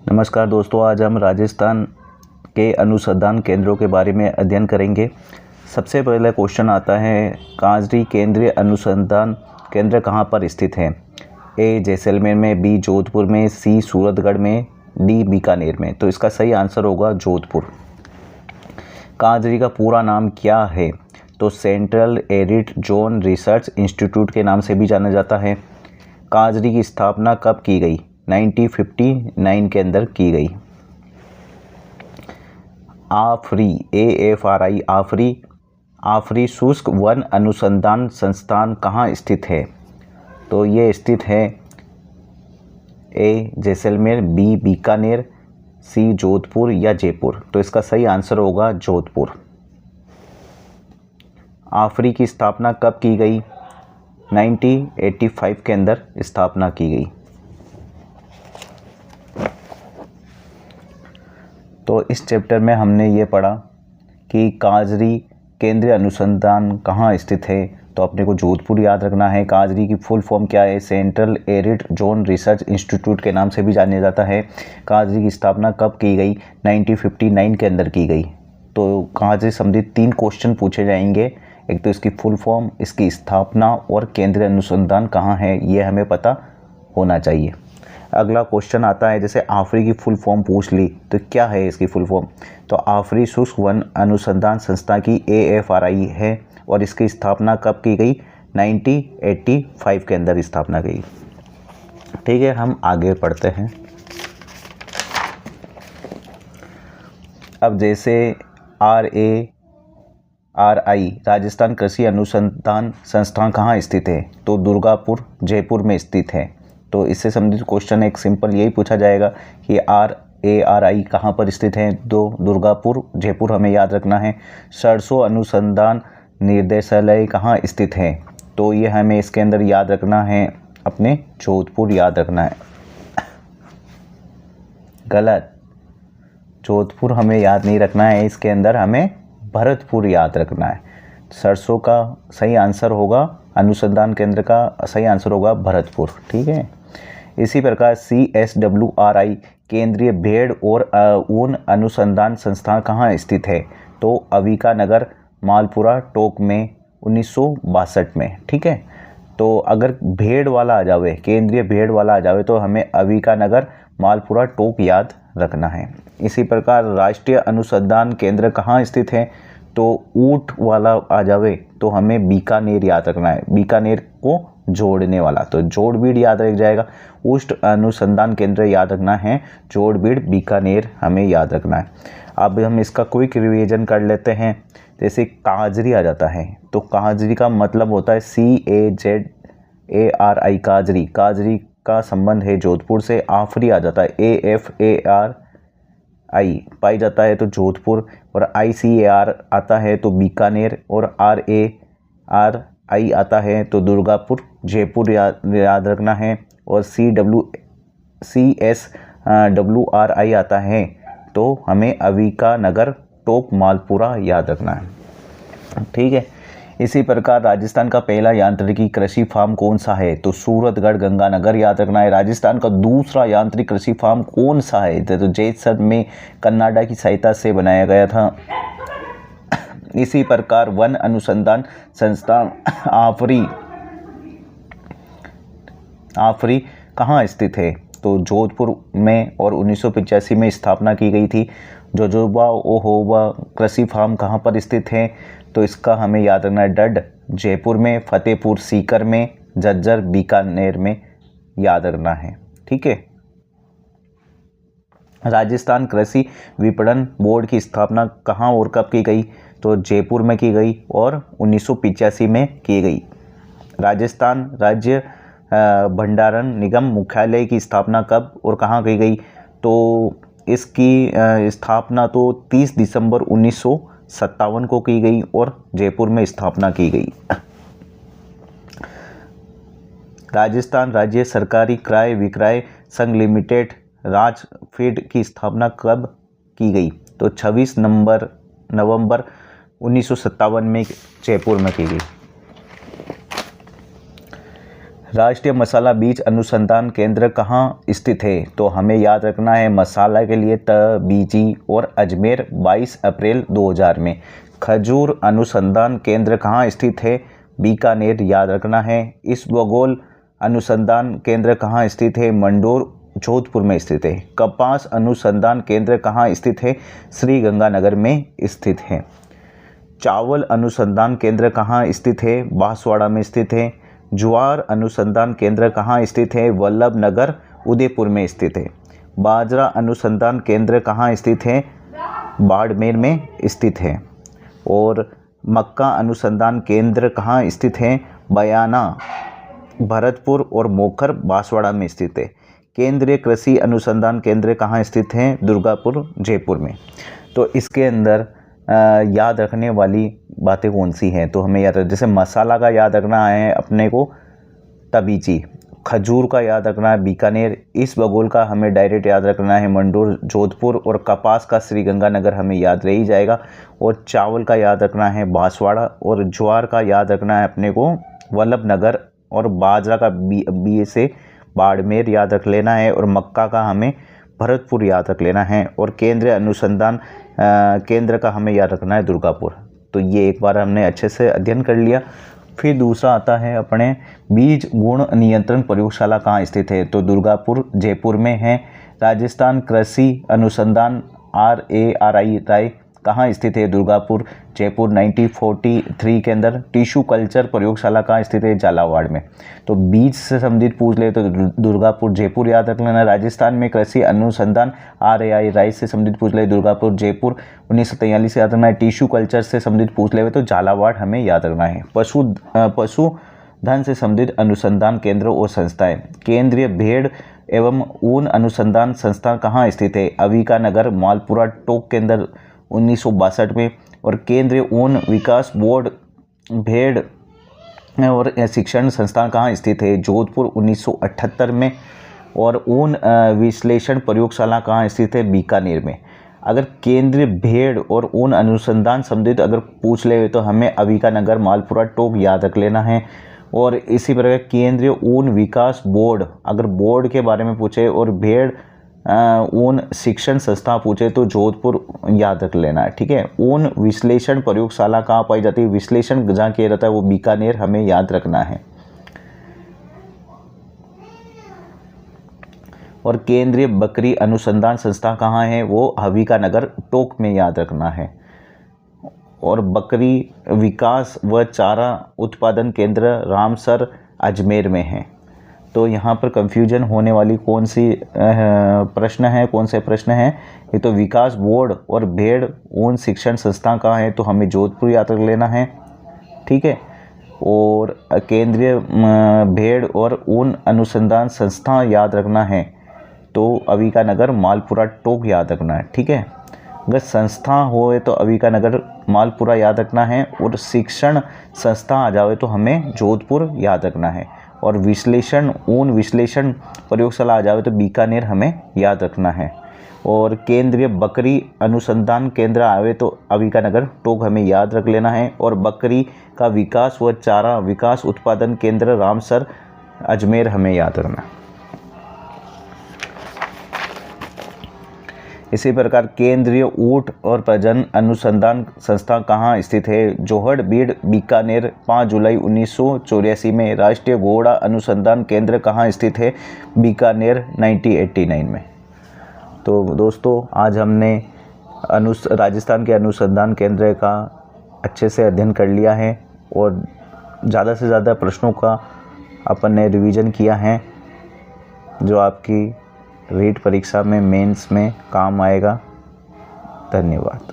नमस्कार दोस्तों, आज हम राजस्थान के अनुसंधान केंद्रों के बारे में अध्ययन करेंगे। सबसे पहले क्वेश्चन आता है, काजरी केंद्रीय अनुसंधान केंद्र कहाँ पर स्थित है? ए जैसलमेर में, बी जोधपुर में, सी सूरतगढ़ में, डी बीकानेर में। तो इसका सही आंसर होगा जोधपुर। काजरी का पूरा नाम क्या है? तो central arid zone research institute के नाम से भी जाना जाता है। काजरी की स्थापना कब की गई? 1959 के अंदर की गई। आफरी AFRI आफरी शुष्क वन अनुसंधान संस्थान कहाँ स्थित है? तो ये स्थित है ए जैसलमेर, बी बीकानेर, सी जोधपुर या जयपुर। तो इसका सही आंसर होगा जोधपुर। आफरी की स्थापना कब की गई? 1985 के अंदर स्थापना की गई। तो इस चैप्टर में हमने ये पढ़ा कि काजरी केंद्रीय अनुसंधान कहाँ स्थित है। तो अपने को जोधपुर याद रखना है। काजरी की फुल फॉर्म क्या है? Central arid zone research institute के नाम से भी जाना जाता है। काजरी की स्थापना कब की गई? 1959 के अंदर की गई। तो काजरी संबंधित 3 क्वेश्चन पूछे जाएंगे। एक तो इसकी फुल फॉर्म, इसकी स्थापना और केंद्रीय अनुसंधान कहाँ है, ये हमें पता होना चाहिए। अगला क्वेश्चन आता है, जैसे आफरी की फुल फॉर्म पूछ ली तो क्या है इसकी फुल फॉर्म? तो आफरी शुष्क वन अनुसंधान संस्था की AFRI है और इसकी स्थापना कब की गई? 1985 के अंदर स्थापना की। ठीक है, हम आगे पढ़ते हैं। अब जैसे RARI राजस्थान कृषि अनुसंधान संस्थान कहाँ स्थित है? तो दुर्गापुर जयपुर में स्थित है। तो इससे संबंधित क्वेश्चन एक सिंपल यही पूछा जाएगा कि RARI कहाँ पर स्थित है? दुर्गापुर जयपुर हमें याद रखना है। सरसों अनुसंधान निर्देशालय कहाँ स्थित है? तो ये हमें इसके अंदर याद रखना है, अपने जोधपुर याद रखना है। गलत, जोधपुर हमें याद नहीं रखना है, इसके अंदर हमें भरतपुर याद रखना है। सरसों का सही आंसर होगा, अनुसंधान केंद्र का सही आंसर होगा भरतपुर। ठीक है। इसी प्रकार CSWRI केंद्रीय भेड़ और ऊन अनुसंधान संस्थान कहाँ स्थित है? तो अविका नगर मालपुरा टोक में 1962 में। ठीक है। तो अगर भेड़ वाला आ जावे, केंद्रीय भेड़ वाला आ जावे, तो हमें अविका नगर मालपुरा टोक याद रखना है। इसी प्रकार राष्ट्रीय अनुसंधान केंद्र कहाँ स्थित है? तो ऊंट वाला आ जावे तो हमें बीकानेर याद रखना है, बीकानेर को जोड़ने वाला, तो जोड़बीड़ याद रख जाएगा। ऊष्ट अनुसंधान केंद्र याद रखना है, जोड़बीड़ बीकानेर हमें याद रखना है। अब हम इसका क्विक रिवीजन कर लेते हैं। जैसे काजरी आ जाता है तो काजरी का मतलब होता है CAZARI काजरी। काजरी का संबंध है जोधपुर से। आफरी आ जाता है AFARI पाई जाता है तो जोधपुर, और ICAR आता है तो बीकानेर, और RARI आता है तो दुर्गापुर जयपुर याद रखना है, और CSWRI आता है तो हमें अविका नगर टोक मालपुरा याद रखना है। ठीक है। इसी प्रकार राजस्थान का पहला यांत्रिकी कृषि फार्म कौन सा है? तो सूरतगढ़ गंगानगर याद रखना है। राजस्थान का दूसरा यांत्रिक कृषि फार्म कौन सा है? तो जैसलमेर में कनाडा की सहायता से बनाया गया था। इसी प्रकार वन अनुसंधान संस्थान आफरी कहाँ स्थित है? तो जोधपुर में, और 1985 में स्थापना की गई थी। जोजोबा ओहोबा कृषि फार्म कहाँ पर स्थित है? तो इसका हमें याद रखना है, डड जयपुर में, फतेहपुर सीकर में, झज्जर बीकानेर में याद रखना है। ठीक है। राजस्थान कृषि विपणन बोर्ड की स्थापना कहाँ और कब की गई? तो जयपुर में की गई और 1985 में की गई। राजस्थान राज्य भंडारण निगम मुख्यालय की स्थापना कब और कहाँ की गई? तो इसकी स्थापना तो 30 दिसंबर 1957 को की गई और जयपुर में स्थापना की गई। राजस्थान राज्य सरकारी क्रय विक्रय संघ लिमिटेड राजफीड की स्थापना कब की गई? तो 26 नवंबर 1957 में जयपुर में की गई। राष्ट्रीय मसाला बीज अनुसंधान केंद्र कहाँ स्थित है? तो हमें याद रखना है मसाला के लिए तबीजी और अजमेर 22 अप्रैल 2000 में। खजूर अनुसंधान केंद्र कहाँ स्थित है? बीकानेर याद रखना है। इसबगोल अनुसंधान केंद्र कहाँ स्थित है? मंडोर जोधपुर में स्थित है। कपास अनुसंधान केंद्र कहाँ स्थित है? श्री गंगानगर में स्थित है। चावल अनुसंधान केंद्र कहाँ स्थित है? बांसवाड़ा में स्थित है। ज्वार अनुसंधान केंद्र कहाँ स्थित है? वल्लभ नगर उदयपुर में स्थित है। बाजरा अनुसंधान केंद्र कहाँ स्थित है? बाड़मेर में स्थित है। और मक्का अनुसंधान केंद्र कहाँ स्थित है? बयाना भरतपुर और मोखर बांसवाड़ा में स्थित है। केंद्रीय कृषि अनुसंधान केंद्र कहाँ स्थित है? दुर्गापुर जयपुर में। तो इसके अंदर याद रखने वाली बातें कौन सी हैं? तो हमें याद, जैसे मसाला का याद रखना है अपने को तबीजी, खजूर का याद रखना है बीकानेर, इसबगोल का हमें डायरेक्ट याद रखना है मंडोर जोधपुर, और कपास का श्री गंगानगर हमें याद रह ही जाएगा। और चावल का याद रखना है बांसवाड़ा, और ज्वार का याद रखना है अपने को वल्लभ नगर, और बाजरा का बी से बाड़मेर याद रख लेना है, और मक्का का हमें भरतपुर याद रख लेना है, और केंद्रीय अनुसंधान केंद्र का हमें याद रखना है दुर्गापुर। तो ये एक बार हमने अच्छे से अध्ययन कर लिया। फिर दूसरा आता है अपने बीज गुण नियंत्रण प्रयोगशाला कहाँ स्थित है? तो दुर्गापुर जयपुर में है। राजस्थान कृषि अनुसंधान RARI राय कहाँ स्थित है? दुर्गापुर जयपुर 1943 के अंदर। टिश्यू कल्चर प्रयोगशाला कहाँ स्थित है? झालावाड़ में। तो बीज से संबंधित पूछ ले तो दुर्गापुर जयपुर याद रख लेना। राजस्थान में कृषि अनुसंधान RARI राय से संबंधित पूछ ले दुर्गापुर जयपुर 1943 से याद रखना है। टिश्यू कल्चर से संबंधित पूछ ले तो झालावाड़ हमें याद रखना है। पशुधन से संबंधित अनुसंधान केंद्र और संस्थाएं। केंद्रीय भेड़ एवं ऊन अनुसंधान संस्थान कहाँ स्थित है? अविका नगर मालपुरा टोक के अंदर 1962 में। और केंद्रीय ऊन विकास बोर्ड भेड़ और शिक्षण संस्थान कहाँ स्थित है? जोधपुर 1978 में। और ऊन विश्लेषण प्रयोगशाला कहाँ स्थित है? बीकानेर में। अगर केंद्रीय भेड़ और ऊन अनुसंधान संबंधित अगर पूछ ले तो हमें अविका नगर मालपुरा टोक याद रख लेना है। और इसी प्रकार केंद्रीय ऊन विकास बोर्ड अगर बोर्ड के बारे में पूछे और भेड़ ऊन शिक्षण संस्था पूछे तो जोधपुर याद रख लेना है। ठीक है। ऊन विश्लेषण प्रयोगशाला कहाँ पाई जाती है? विश्लेषण जहाँ किया जाता है वो बीकानेर हमें याद रखना है। और केंद्रीय बकरी अनुसंधान संस्था कहाँ है? वो अविका नगर टोक में याद रखना है। और बकरी विकास व चारा उत्पादन केंद्र रामसर अजमेर में है। तो यहाँ पर कंफ्यूजन होने वाली कौन से प्रश्न हैं? ये तो विकास बोर्ड और भेड़ ऊन शिक्षण संस्था कहाँ है? तो हमें जोधपुर याद रख लेना है। ठीक है। और केंद्रीय भेड़ और ऊन अनुसंधान संस्था याद रखना है तो अविका नगर मालपुरा टोक याद रखना है। ठीक है। अगर संस्था हो तो अविका नगर मालपुरा याद रखना है। और शिक्षण संस्था आ जाए तो हमें जोधपुर याद रखना है। और विश्लेषण ऊन विश्लेषण प्रयोगशाला आ जाए तो बीकानेर हमें याद रखना है। और केंद्रीय बकरी अनुसंधान केंद्र आवे तो अविका नगर टोक हमें याद रख लेना है। और बकरी का विकास व चारा विकास उत्पादन केंद्र रामसर अजमेर हमें याद रखना है। इसी प्रकार केंद्रीय ऊँट और प्रजनन अनुसंधान संस्था कहाँ स्थित है? जोहड़बीड़ बीकानेर 5 जुलाई 1984 में। राष्ट्रीय घोड़ा अनुसंधान केंद्र कहाँ स्थित है? बीकानेर 1989 में। तो दोस्तों आज हमने राजस्थान के अनुसंधान केंद्र का अच्छे से अध्ययन कर लिया है और ज़्यादा से ज़्यादा प्रश्नों का अपन ने रिवीजन किया है जो आपकी रीट परीक्षा में मेंस में काम आएगा। धन्यवाद।